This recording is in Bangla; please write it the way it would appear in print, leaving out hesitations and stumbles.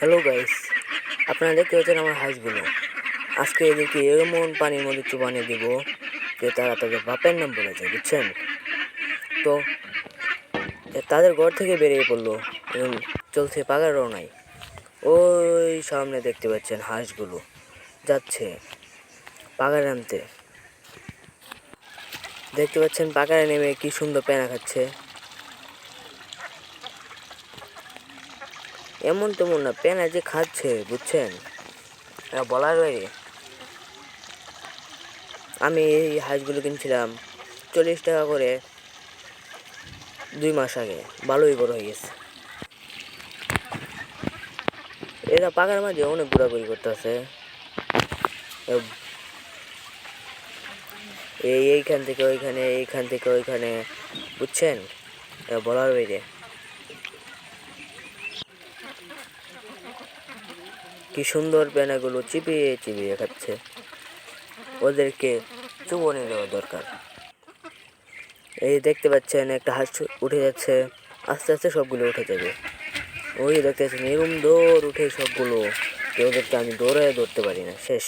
হ্যালো গাইস, আপনারা দেখতে পাচ্ছেন আমার হাঁসগুলো। আজকে এদেরকে এমন পানির মধ্যে চুবানিয়ে দিব যে তারা তাদের বাপের নাম বলে যায়, বুঝছেন? তো তাদের ঘর থেকে বেরিয়ে পড়লো, চলছে পাগার রওনায়। ওই সামনে দেখতে পাচ্ছেন হাঁসগুলো যাচ্ছে পাগার আনতে। দেখতে পাচ্ছেন পাগারে নেমে কি সুন্দর পেনা খাচ্ছে। এমন তেমন না, পেনা যে খাচ্ছে, বুঝছেন, বলার বাইরে। আমি এই হাঁসগুলো কিনছিলাম 40 টাকা করে 2 মাস আগে। ভালোই বড় হয়ে গেছে। এরা পাকার মাঝে অনেক ঘোরাঘুরি করতেছে, এইখান থেকে ওইখানে, এইখান থেকে ওইখানে, বুঝছেন, বলার বাইরে। কি সুন্দর পেনাগুলো চিবিয়ে চিবিয়ে খাচ্ছে। ওদেরকে চুবনে দেওয়া দরকার। এই দেখতে পাচ্ছেন একটা হাঁস উঠে যাচ্ছে, আস্তে আস্তে সবগুলো উঠে যাবে। ওই দেখতে পাচ্ছেন এরম দৌড় উঠে সবগুলো, ওদেরকে আমি ধরতে পারি না, শেষ।